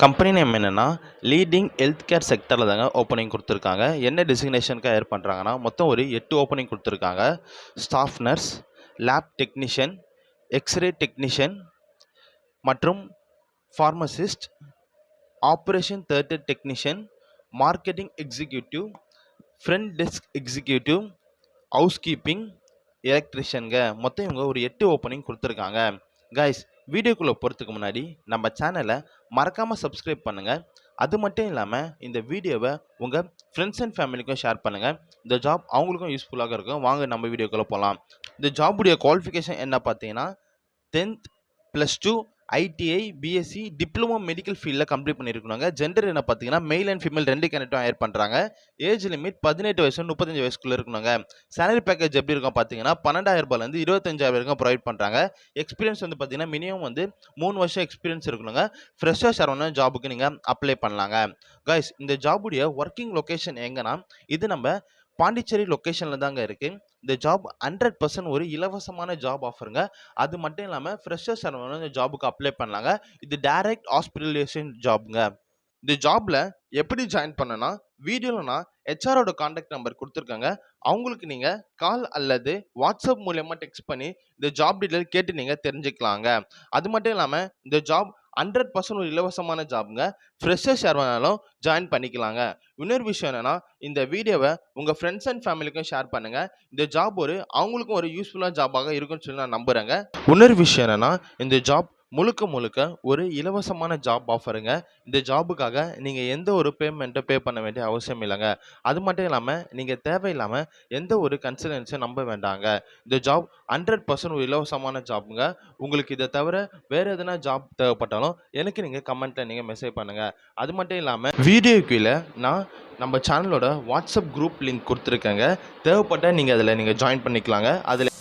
Company name என்னென்னா leading health care செக்டரில் தாங்க opening கொடுத்துருக்காங்க. என்ன டெசிக்னேஷனுக்காக ஏர் பண்ணுறாங்கன்னா மொத்தம் ஒரு 8 ஓப்பனிங் கொடுத்துருக்காங்க. Staff nurse, lab technician, X ray technician மற்றும் pharmacist, operation theatre technician, marketing executive, front desk executive, house keeping, எலக்ட்ரிஷியனுங்க. மொத்தம் இவங்க ஒரு 8 ஓப்பனிங் கொடுத்துருக்காங்க. கைஸ், வீடியோக்குள்ளே போகிறதுக்கு முன்னாடி நம்ம சேனலை மறக்காமல் சப்ஸ்கிரைப் பண்ணுங்கள். அது மட்டும் இல்லாமல் இந்த வீடியோவை உங்கள் ஃப்ரெண்ட்ஸ் அண்ட் ஃபேமிலிக்கும் ஷேர் பண்ணுங்கள். இந்த ஜாப் அவங்களுக்கும் யூஸ்ஃபுல்லாக இருக்கும். வாங்க நம்ம வீடியோக்குள்ளே போகலாம். இந்த ஜாபுடைய குவாலிஃபிகேஷன் என்ன பார்த்தீங்கன்னா 10th +2 ITI, BSc, diploma medical ஃபீல்டில் கம்ப்ளீட் பண்ணியிருக்கணுங்க. ஜெண்டர் என்ன பார்த்தீங்கன்னா மெயில் அண்ட் ஃபீமேல் 2 கேண்டிடேட்டும் ஹையர் பண்ணுறாங்க. ஏஜ் லிமிட் 18 வயசு 35 வயசுக்குள்ளே இருக்கணுங்க. சேலரி பேக்கேஜ் எப்படி இருக்கும் பார்த்தீங்கன்னா 12,000 ரூபாயிலேருந்து 25,000 வரைக்கும் ப்ரொவைட் பண்ணுறாங்க. எக்ஸ்பீரியன்ஸ் வந்து பார்த்தீங்கன்னா மினிமம் வந்து 3 வருஷம் எக்ஸ்பீரியன்ஸ் இருக்கணுங்க. ஃப்ரெஷ்ஷாக சரவண ஜாபுக்கு நீங்கள் அப்ளை பண்ணலாங்க. கைஸ், இந்த ஜாபுடைய ஒர்க்கிங் லொக்கேஷன் எங்கன்னா இது நம்ம பாண்டிச்சேரி லொக்கேஷனில் தாங்க இருக்குது. இந்த ஜாப் 100% ஒரு இலவசமான ஜாப் ஆஃபருங்க. அது மட்டும் இல்லாமல் ஃப்ரெஷர்ஸ் இந்த ஜாபுக்கு அப்ளை பண்ணலாங்க. இது டைரக்ட் ஹாஸ்பிட்டலைசேஷன் ஜாப்ங்க. இந்த ஜாப்ல எப்படி ஜாயின் பண்ணனா வீடியோவில் நான் ஹெச்ஆரோட கான்டாக்ட் நம்பர் கொடுத்துருக்காங்க. அவங்களுக்கு நீங்கள் கால் அல்லது வாட்ஸ்அப் மூலயமா டெக்ஸ்ட் பண்ணி இந்த ஜாப் டீட்டெயில் கேட்டு நீங்கள் தெரிஞ்சுக்கலாங்க. அது மட்டும் இல்லாமல் இந்த ஜாப் 100% ஒரு இலவசமான ஜாப்ங்க. ஃப்ரெஷர்ஸ் யார் வேணாலும் ஜாயின் பண்ணிக்கலாங்க. இன்னொரு விஷயம் என்னன்னா இந்த வீடியோவை உங்கள் ஃப்ரெண்ட்ஸ் அண்ட் ஃபேமிலிக்கும் ஷேர் பண்ணுங்க. இந்த ஜாப் அவங்களுக்கும் ஒரு யூஸ்ஃபுல்லான ஜாபாக இருக்குன்னு சொல்லி நான் நம்புகிறேங்க. இன்னொரு விஷயம் என்னன்னா இந்த ஜாப் முழுக்க ஒரு இலவசமான ஜாப் ஆஃபருங்க. இந்த ஜாபுக்காக நீங்கள் எந்த ஒரு பேமெண்ட்டை பே பண்ண வேண்டிய அவசியம் இல்லைங்க. அது மட்டும் இல்லாமல் நீங்கள் தேவையில்லாமல் எந்த ஒரு கன்சல்டன்ஸை நம்ப வேண்டாங்க. இந்த ஜாப் 100% ஒரு இலவசமான ஜாப்புங்க. உங்களுக்கு இதை தவிர வேறு எதனா ஜாப் தேவைப்பட்டாலும் எனக்கு நீங்கள் கமெண்ட்டில் நீங்கள் மெசேஜ் பண்ணுங்கள். அது மட்டும் இல்லாமல் வீடியோ கீழே நான் நம்ம சேனலோட வாட்ஸ்அப் குரூப் லிங்க் கொடுத்துருக்கேங்க. தேவைப்பட்டால் நீங்கள் அதில் ஜாயின் பண்ணிக்கலாங்க. அதில்